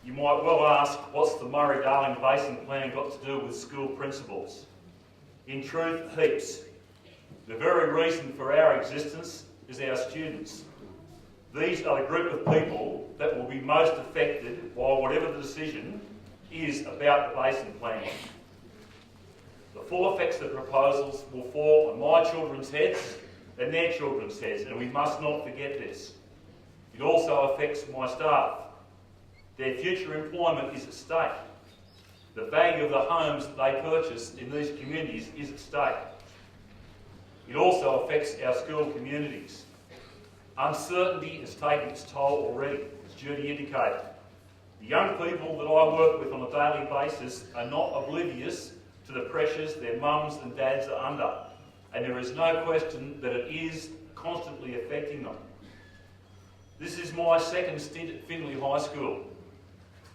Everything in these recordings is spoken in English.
You might well ask, what's the Murray Darling Basin Plan got to do with school principals? In truth, heaps. The very reason for our existence is our students. These are the group of people that will be most affected by whatever the decision is about the Basin Plan. The full effects of the proposals will fall on my children's heads and their children's heads, and we must not forget this. It also affects my staff. Their future employment is at stake. The value of the homes that they purchase in these communities is at stake. It also affects our school communities. Uncertainty has taken its toll already, as Judy indicated. The young people that I work with on a daily basis are not oblivious to the pressures their mums and dads are under, and there is no question that it is constantly affecting them. This is my second stint at Finley High School.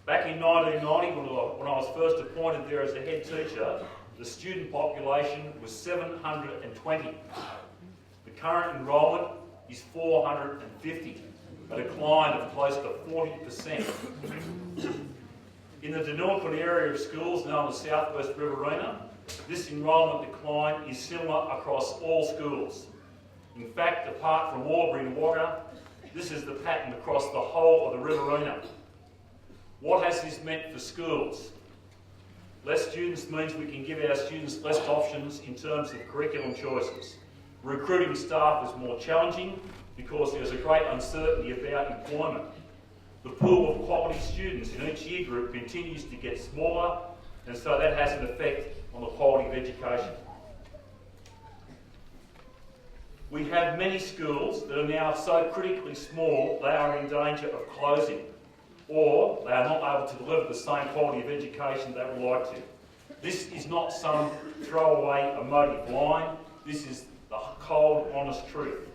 Back in 1990, when I was first appointed there as a head teacher, the student population was 720. The current enrolment is 450, a decline of close to 40%. In the Deniliquin area of schools known as South West Riverina, this enrolment decline is similar across all schools. In fact, apart from Albury and Wagga, this is the pattern across the whole of the Riverina. What has this meant for schools? Less students means we can give our students less options in terms of curriculum choices. Recruiting staff is more challenging because there's a great uncertainty about employment. The pool of quality students in each year group continues to get smaller, and so that has an effect on the quality of education. We have many schools that are now so critically small they are in danger of closing, or they are not able to deliver the same quality of education they would like to. This is not some throwaway emotive line, this is the cold, honest truth.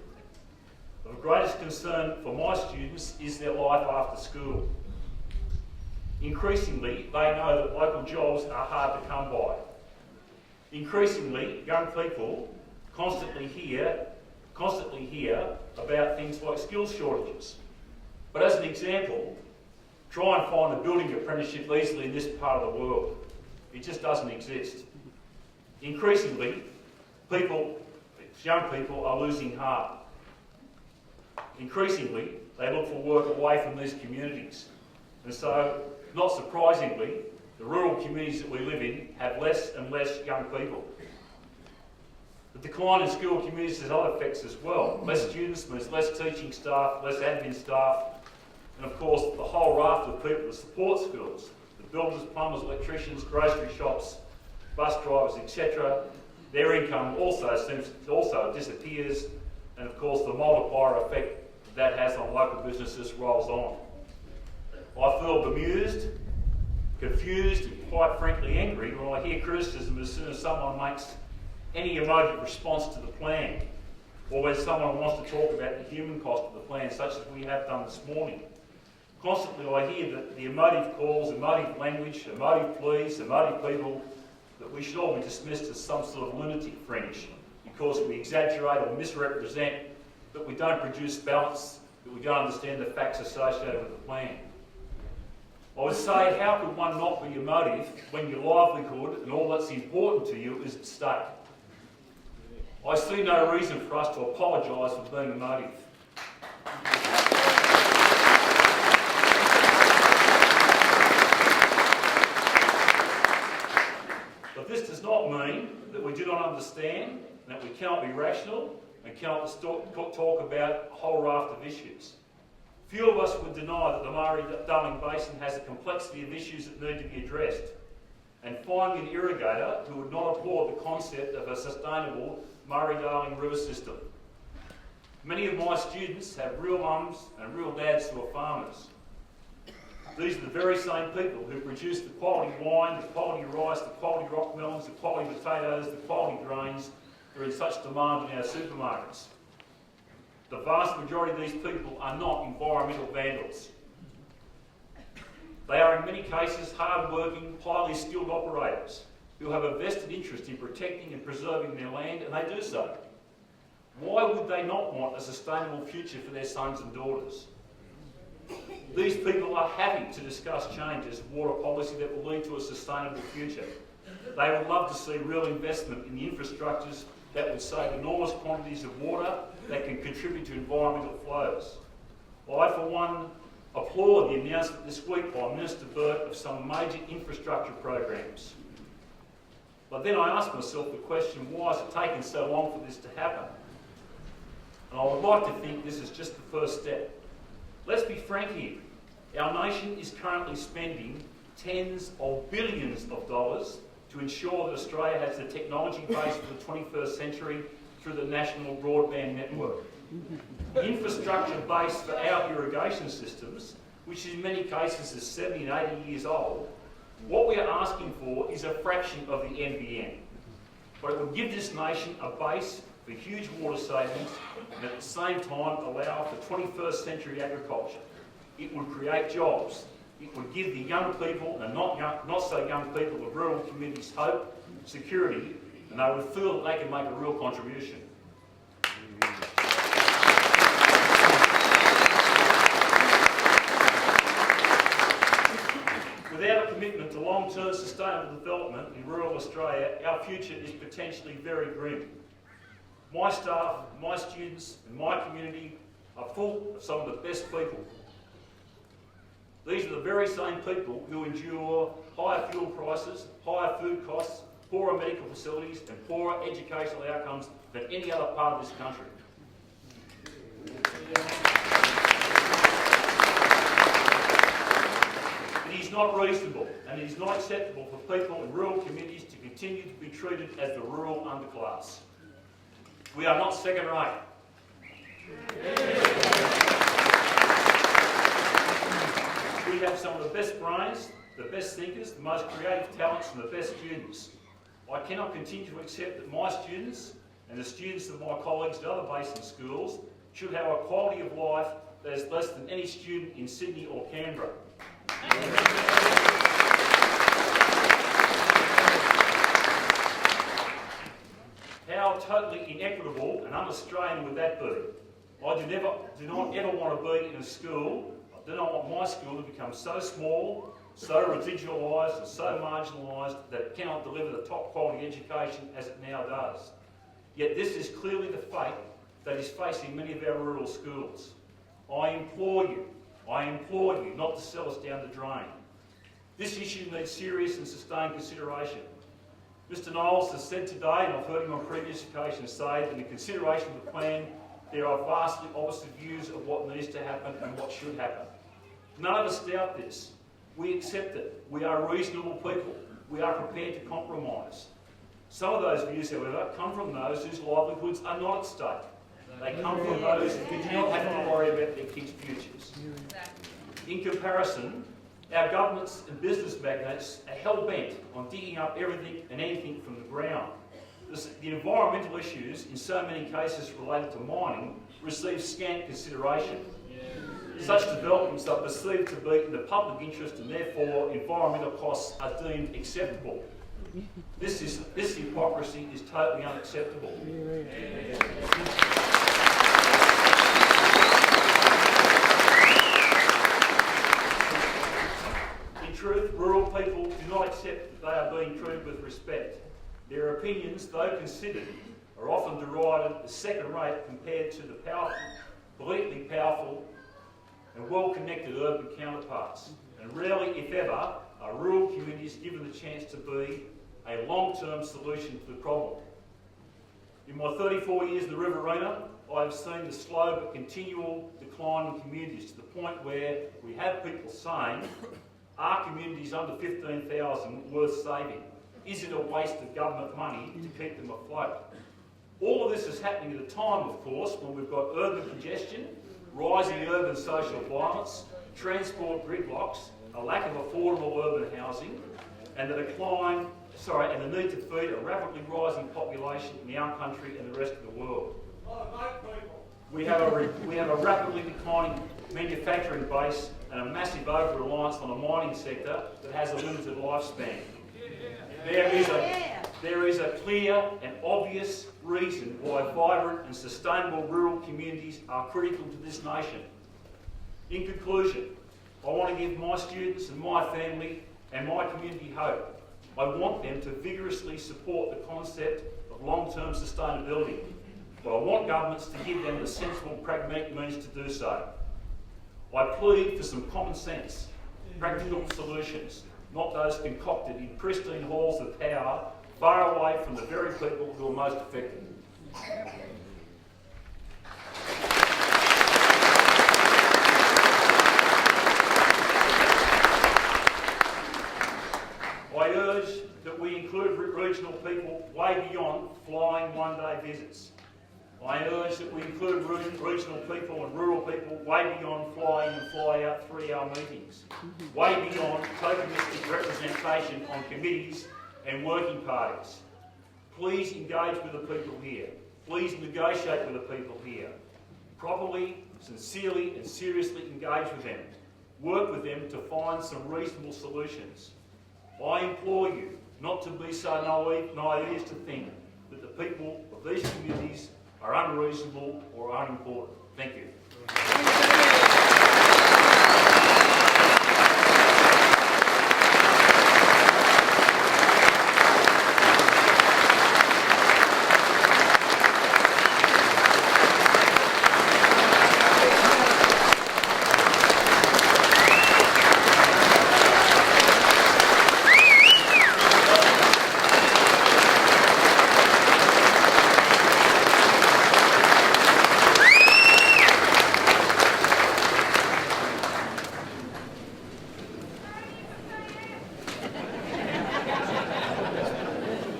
The greatest concern for my students is their life after school. Increasingly, they know that local jobs are hard to come by. Increasingly, young people constantly hear about things like skills shortages. But as an example, try and find a building apprenticeship easily in this part of the world. It just doesn't exist. Increasingly, young people are losing heart. Increasingly, they look for work away from these communities. And so, not surprisingly, the rural communities that we live in have less and less young people. The decline in school communities has other effects as well. Less students means less teaching staff, less admin staff, and of course the whole raft of people that support schools, the builders, plumbers, electricians, grocery shops, bus drivers, etc. Their income also disappears, and of course the multiplier effect that has on local businesses rolls on. I feel bemused, confused, and quite frankly angry when I hear criticism as soon as someone makes any emotive response to the plan, or when someone wants to talk about the human cost of the plan, such as we have done this morning. Constantly I hear that the emotive calls, emotive language, emotive pleas, emotive people, that we should all be dismissed as some sort of lunatic fringe because we exaggerate or misrepresent, that we don't produce balance, that we don't understand the facts associated with the plan. I would say, how could one not be emotive when your livelihood and all that's important to you is at stake? I see no reason for us to apologise for being emotive. But this does not mean that we do not understand, that we cannot be rational, and cannot talk about a whole raft of issues. Few of us would deny that the Murray Darling Basin has a complexity of issues that need to be addressed. And finding an irrigator who would not applaud the concept of a sustainable Murray Darling river system. Many of my students have real mums and real dads who are farmers. These are the very same people who produce the quality wine, the quality rice, the quality rock melons, the quality potatoes, the quality grains that are in such demand in our supermarkets. The vast majority of these people are not environmental vandals. They are in many cases hard-working, highly skilled operators who have a vested interest in protecting and preserving their land, and they do so. Why would they not want a sustainable future for their sons and daughters? These people are happy to discuss changes in water policy that will lead to a sustainable future. They would love to see real investment in the infrastructures that would save enormous quantities of water that can contribute to environmental flows. I, for one, applaud the announcement this week by Minister Burt of some major infrastructure programs. But then I ask myself the question, why has it taken so long for this to happen? And I would like to think this is just the first step. Let's be frank here. Our nation is currently spending tens of billions of dollars to ensure that Australia has the technology base for the 21st century through the national broadband network. The infrastructure base for our irrigation systems, which in many cases is 70 and 80 years old, what we are asking for is a fraction of the NBN. But it would give this nation a base for huge water savings and at the same time allow for 21st century agriculture. It would create jobs. It would give the young people and not so young people of rural communities hope, security, and they would feel that they can make a real contribution. Without a commitment to long-term sustainable development in rural Australia, our future is potentially very grim. My staff, my students and my community are full of some of the best people. These are the very same people who endure higher fuel prices, higher food costs, poorer medical facilities and poorer educational outcomes than any other part of this country. It is not reasonable and it is not acceptable for people in rural communities to continue to be treated as the rural underclass. We are not second rate. We have some of the best brains, the best thinkers, the most creative talents and the best students. I cannot continue to accept that my students and the students of my colleagues at other basin schools should have a quality of life that is less than any student in Sydney or Canberra. How totally inequitable and un-Australian would that be? I do not ever want to be in a school. I do not want my school to become so small, so residualised and so marginalised that it cannot deliver the top quality education as it now does. Yet this is clearly the fate that is facing many of our rural schools. I implore you not to sell us down the drain. This issue needs serious and sustained consideration. Mr Knowles has said today, and I've heard him on previous occasions say, that in the consideration of the plan, there are vastly opposite views of what needs to happen and what should happen. None of us doubt this. We accept it. We are reasonable people. We are prepared to compromise. Some of those views, however, come from those whose livelihoods are not at stake. They come from those who do not have to worry about their kids' futures. In comparison, our governments and business magnates are hell-bent on digging up everything and anything from the ground. The environmental issues, in so many cases related to mining, receive scant consideration. Such developments are perceived to be in the public interest and therefore environmental costs are deemed acceptable. This hypocrisy is totally unacceptable. In truth, rural people do not accept that they are being treated with respect. Their opinions, though considered, are often derided as second-rate compared to the powerful, politically powerful and well-connected urban counterparts. And rarely, if ever, are rural communities given the chance to be a long-term solution to the problem. In my 34 years in the Riverina, I have seen the slow but continual decline in communities to the point where we have people saying, are communities under 15,000 worth saving? Is it a waste of government money to keep them afloat? All of this is happening at a time, of course, when we've got urban congestion, rising urban social violence, transport gridlocks, a lack of affordable urban housing, and the need to feed a rapidly rising population in our country and the rest of the world. We have a rapidly declining manufacturing base and a massive over-reliance on the mining sector that has a limited lifespan. There is a clear and obvious reason why vibrant and sustainable rural communities are critical to this nation. In conclusion, I want to give my students and my family and my community hope. I want them to vigorously support the concept of long-term sustainability, but I want governments to give them the sensible, pragmatic means to do so. I plead for some common sense, practical solutions, not those concocted in pristine halls of power, far away from the very people who are most affected. I urge that we include regional people way beyond flying one-day visits. I urge that we include regional people and rural people way beyond fly-in and fly-out 3-hour meetings, way beyond tokenistic representation on committees and working parties. Please engage with the people here. Please negotiate with the people here. Properly, sincerely and seriously engage with them. Work with them to find some reasonable solutions. I implore you not to be so naive to think that the people of these communities are unreasonable or unimportant. Thank you.